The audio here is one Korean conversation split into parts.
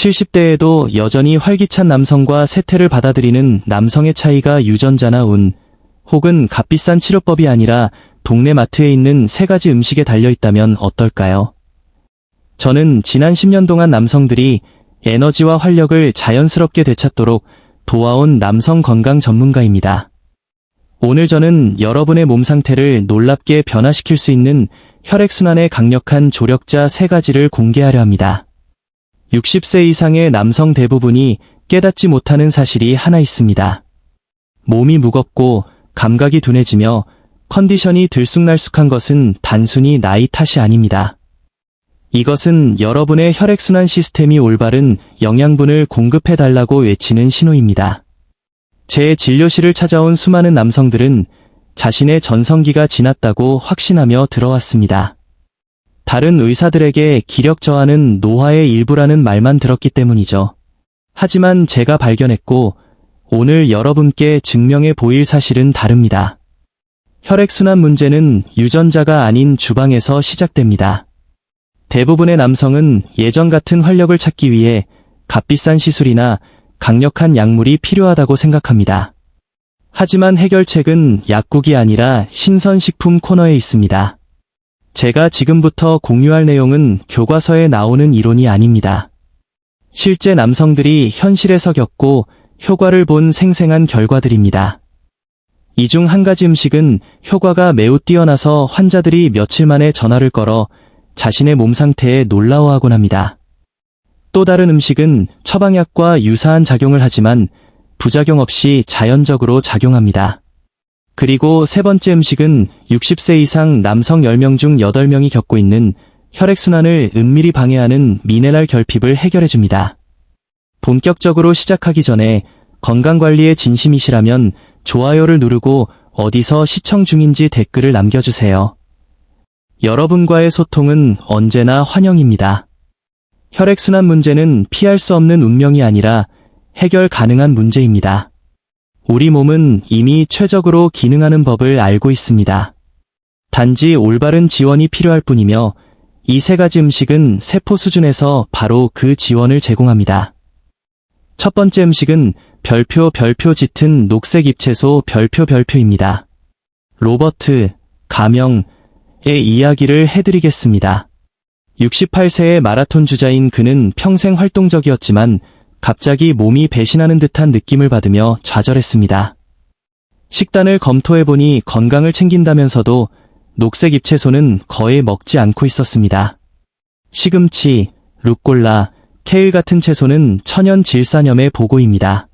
70대에도 여전히 활기찬 남성과 세태를 받아들이는 남성의 차이가 유전자나 운, 혹은 값비싼 치료법이 아니라 동네 마트에 있는 3가지 음식에 달려있다면 어떨까요? 저는 지난 10년 동안 남성들이 에너지와 활력을 자연스럽게 되찾도록 도와온 남성 건강 전문가입니다. 오늘 저는 여러분의 몸 상태를 놀랍게 변화시킬 수 있는 혈액순환에 강력한 조력자 3가지를 공개하려 합니다. 60세 이상의 남성 대부분이 깨닫지 못하는 사실이 하나 있습니다. 몸이 무겁고 감각이 둔해지며 컨디션이 들쑥날쑥한 것은 단순히 나이 탓이 아닙니다. 이것은 여러분의 혈액순환 시스템이 올바른 영양분을 공급해달라고 외치는 신호입니다. 제 진료실을 찾아온 수많은 남성들은 자신의 전성기가 지났다고 확신하며 들어왔습니다. 다른 의사들에게 기력 저하는 노화의 일부라는 말만 들었기 때문이죠. 하지만 제가 발견했고 오늘 여러분께 증명해 보일 사실은 다릅니다. 혈액순환 문제는 유전자가 아닌 주방에서 시작됩니다. 대부분의 남성은 예전 같은 활력을 찾기 위해 값비싼 시술이나 강력한 약물이 필요하다고 생각합니다. 하지만 해결책은 약국이 아니라 신선식품 코너에 있습니다. 제가 지금부터 공유할 내용은 교과서에 나오는 이론이 아닙니다. 실제 남성들이 현실에서 겪고 효과를 본 생생한 결과들입니다. 이 중 한 가지 음식은 효과가 매우 뛰어나서 환자들이 며칠 만에 전화를 걸어 자신의 몸 상태에 놀라워하곤 합니다. 또 다른 음식은 처방약과 유사한 작용을 하지만 부작용 없이 자연적으로 작용합니다. 그리고 3번째 음식은 60세 이상 남성 10명 중 8명이 겪고 있는 혈액순환을 은밀히 방해하는 미네랄 결핍을 해결해줍니다. 본격적으로 시작하기 전에 건강관리에 진심이시라면 좋아요를 누르고 어디서 시청 중인지 댓글을 남겨주세요. 여러분과의 소통은 언제나 환영입니다. 혈액순환 문제는 피할 수 없는 운명이 아니라 해결 가능한 문제입니다. 우리 몸은 이미 최적으로 기능하는 법을 알고 있습니다. 단지 올바른 지원이 필요할 뿐이며 이 3가지 음식은 세포 수준에서 바로 그 지원을 제공합니다. 첫 번째 음식은 별표 짙은 녹색 잎채소 별표입니다. 로버트 가명의 이야기를 해드리겠습니다. 68세의 마라톤 주자인 그는 평생 활동적이었지만 갑자기 몸이 배신하는 듯한 느낌을 받으며 좌절했습니다. 식단을 검토해보니 건강을 챙긴다면서도 녹색 잎채소는 거의 먹지 않고 있었습니다. 시금치, 루꼴라, 케일 같은 채소는 천연 질산염의 보고입니다.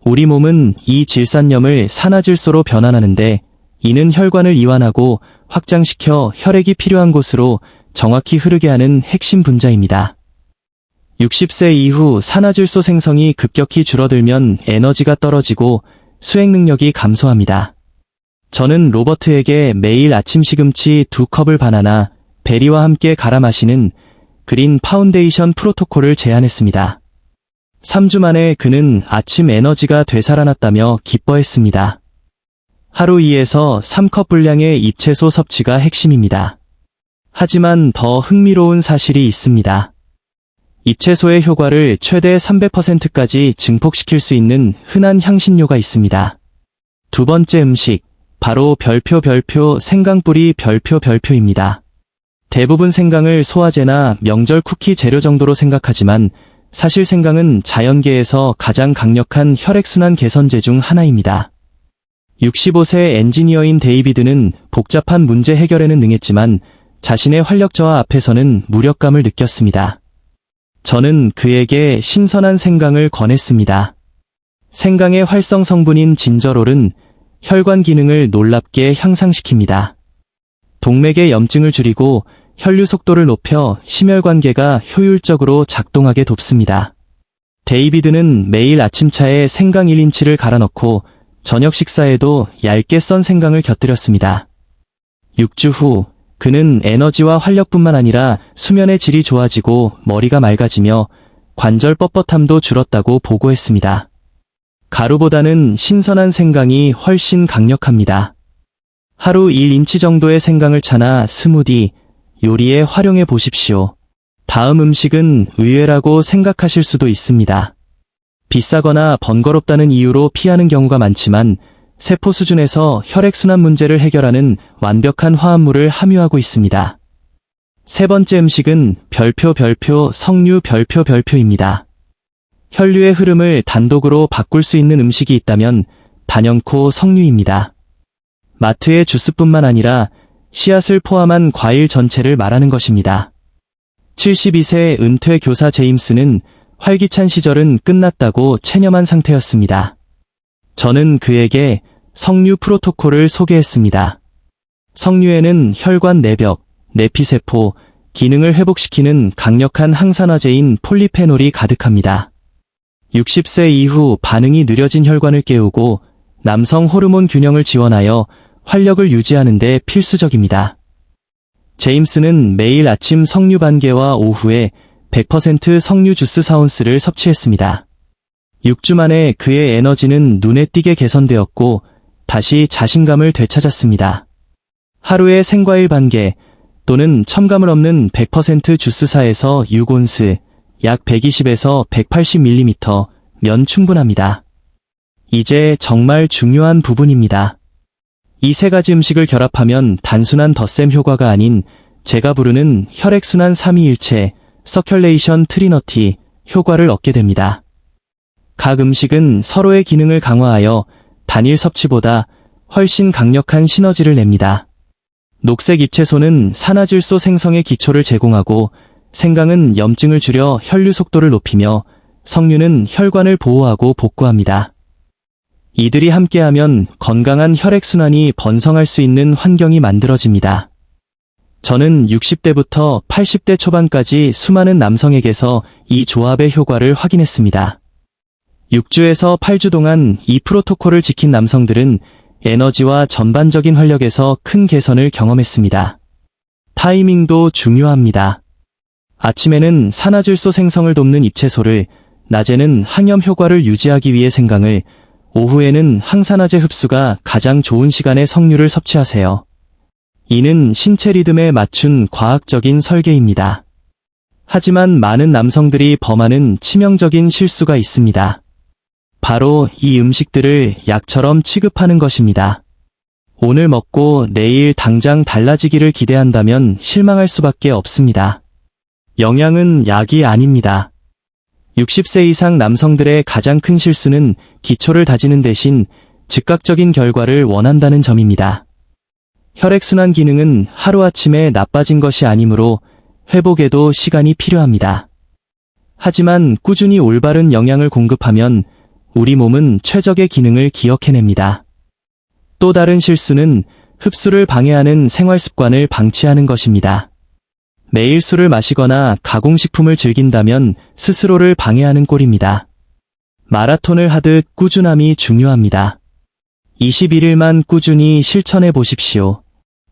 우리 몸은 이 질산염을 산화질소로 변환하는데 이는 혈관을 이완하고 확장시켜 혈액이 필요한 곳으로 정확히 흐르게 하는 핵심 분자입니다. 60세 이후 산화질소 생성이 급격히 줄어들면 에너지가 떨어지고 수행 능력이 감소합니다. 저는 로버트에게 매일 아침 시금치 2컵을 바나나, 베리와 함께 갈아 마시는 그린 파운데이션 프로토콜을 제안했습니다. 3주 만에 그는 아침 에너지가 되살아났다며 기뻐했습니다. 하루 2에서 3컵 분량의 잎채소 섭취가 핵심입니다. 하지만 더 흥미로운 사실이 있습니다. 잎채소의 효과를 최대 300%까지 증폭시킬 수 있는 흔한 향신료가 있습니다. 2번째 음식, 바로 별표 생강뿌리 별표입니다. 대부분 생강을 소화제나 명절 쿠키 재료 정도로 생각하지만 사실 생강은 자연계에서 가장 강력한 혈액순환 개선제 중 하나입니다. 65세 엔지니어인 데이비드는 복잡한 문제 해결에는 능했지만 자신의 활력 저하 앞에서는 무력감을 느꼈습니다. 저는 그에게 신선한 생강을 권했습니다. 생강의 활성 성분인 진저롤은 혈관 기능을 놀랍게 향상시킵니다. 동맥의 염증을 줄이고 혈류 속도를 높여 심혈관계가 효율적으로 작동하게 돕습니다. 데이비드는 매일 아침차에 생강 1인치를 갈아 넣고 저녁 식사에도 얇게 썬 생강을 곁들였습니다. 6주 후 그는 에너지와 활력뿐만 아니라 수면의 질이 좋아지고 머리가 맑아지며 관절 뻣뻣함도 줄었다고 보고했습니다. 가루보다는 신선한 생강이 훨씬 강력합니다. 하루 1인치 정도의 생강을 차나 스무디, 요리에 활용해 보십시오. 다음 음식은 의외라고 생각하실 수도 있습니다. 비싸거나 번거롭다는 이유로 피하는 경우가 많지만 세포 수준에서 혈액순환 문제를 해결하는 완벽한 화합물을 함유하고 있습니다. 세 번째 음식은 별표 석류 별표입니다. 혈류의 흐름을 단독으로 바꿀 수 있는 음식이 있다면 단연코 석류입니다. 마트의 주스뿐만 아니라 씨앗을 포함한 과일 전체를 말하는 것입니다. 72세 은퇴 교사 제임스는 활기찬 시절은 끝났다고 체념한 상태였습니다. 저는 그에게 석류 프로토콜을 소개했습니다. 석류에는 혈관 내벽, 내피세포, 기능을 회복시키는 강력한 항산화제인 폴리페놀이 가득합니다. 60세 이후 반응이 느려진 혈관을 깨우고 남성 호르몬 균형을 지원하여 활력을 유지하는 데 필수적입니다. 제임스는 매일 아침 석류 반개와 오후에 100% 석류 주스 4온스를 섭취했습니다. 6주 만에 그의 에너지는 눈에 띄게 개선되었고 다시 자신감을 되찾았습니다. 하루에 생과일 반개 또는 첨가물 없는 100% 주스사에서 6온스, 약 120에서 180ml 면 충분합니다. 이제 정말 중요한 부분입니다. 이 세 가지 음식을 결합하면 단순한 덧셈 효과가 아닌 제가 부르는 혈액순환 삼위일체, 서큘레이션 트리너티 효과를 얻게 됩니다. 각 음식은 서로의 기능을 강화하여 단일 섭취보다 훨씬 강력한 시너지를 냅니다. 녹색 잎채소는 산화질소 생성의 기초를 제공하고 생강은 염증을 줄여 혈류 속도를 높이며 석류는 혈관을 보호하고 복구합니다. 이들이 함께하면 건강한 혈액순환이 번성할 수 있는 환경이 만들어집니다. 저는 60대부터 80대 초반까지 수많은 남성에게서 이 조합의 효과를 확인했습니다. 6주에서 8주 동안 이 프로토콜을 지킨 남성들은 에너지와 전반적인 활력에서 큰 개선을 경험했습니다. 타이밍도 중요합니다. 아침에는 산화질소 생성을 돕는 잎채소를, 낮에는 항염 효과를 유지하기 위해 생강을, 오후에는 항산화제 흡수가 가장 좋은 시간에 석류를 섭취하세요. 이는 신체 리듬에 맞춘 과학적인 설계입니다. 하지만 많은 남성들이 범하는 치명적인 실수가 있습니다. 바로 이 음식들을 약처럼 취급하는 것입니다. 오늘 먹고 내일 당장 달라지기를 기대한다면 실망할 수밖에 없습니다. 영양은 약이 아닙니다. 60세 이상 남성들의 가장 큰 실수는 기초를 다지는 대신 즉각적인 결과를 원한다는 점입니다. 혈액순환 기능은 하루아침에 나빠진 것이 아니므로 회복에도 시간이 필요합니다. 하지만 꾸준히 올바른 영양을 공급하면 우리 몸은 최적의 기능을 기억해냅니다. 또 다른 실수는 흡수를 방해하는 생활 습관을 방치하는 것입니다. 매일 술을 마시거나 가공식품을 즐긴다면 스스로를 방해하는 꼴입니다. 마라톤을 하듯 꾸준함이 중요합니다. 21일만 꾸준히 실천해 보십시오.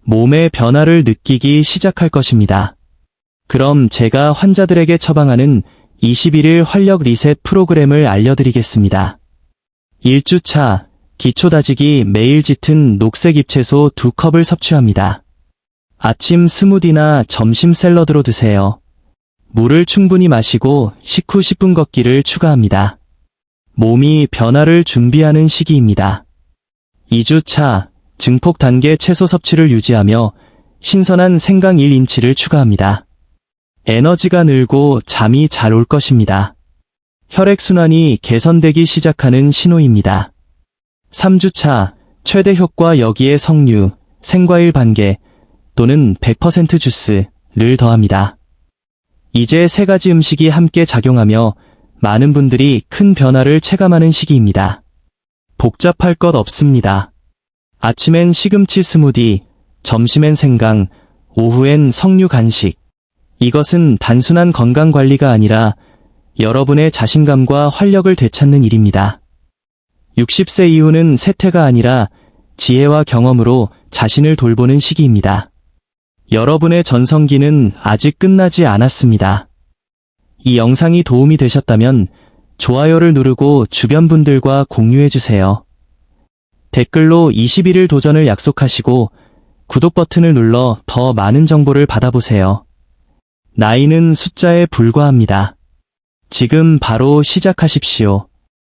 몸의 변화를 느끼기 시작할 것입니다. 그럼 제가 환자들에게 처방하는 21일 활력 리셋 프로그램을 알려드리겠습니다. 1주차, 기초 다지기 매일 짙은 녹색 잎채소 2컵을 섭취합니다. 아침 스무디나 점심 샐러드로 드세요. 물을 충분히 마시고 식후 10분 걷기를 추가합니다. 몸이 변화를 준비하는 시기입니다. 2주차, 증폭 단계 채소 섭취를 유지하며 신선한 생강 1인치를 추가합니다. 에너지가 늘고 잠이 잘 올 것입니다. 혈액순환이 개선되기 시작하는 신호입니다. 3주차, 최대 효과 여기에 석류, 생과일 반개 또는 100% 주스를 더합니다. 이제 세 가지 음식이 함께 작용하며 많은 분들이 큰 변화를 체감하는 시기입니다. 복잡할 것 없습니다. 아침엔 시금치 스무디, 점심엔 생강, 오후엔 석류 간식. 이것은 단순한 건강 관리가 아니라 여러분의 자신감과 활력을 되찾는 일입니다. 60세 이후는 세태가 아니라 지혜와 경험으로 자신을 돌보는 시기입니다. 여러분의 전성기는 아직 끝나지 않았습니다. 이 영상이 도움이 되셨다면 좋아요를 누르고 주변 분들과 공유해주세요. 댓글로 21일 도전을 약속하시고 구독 버튼을 눌러 더 많은 정보를 받아보세요. 나이는 숫자에 불과합니다. 지금 바로 시작하십시오.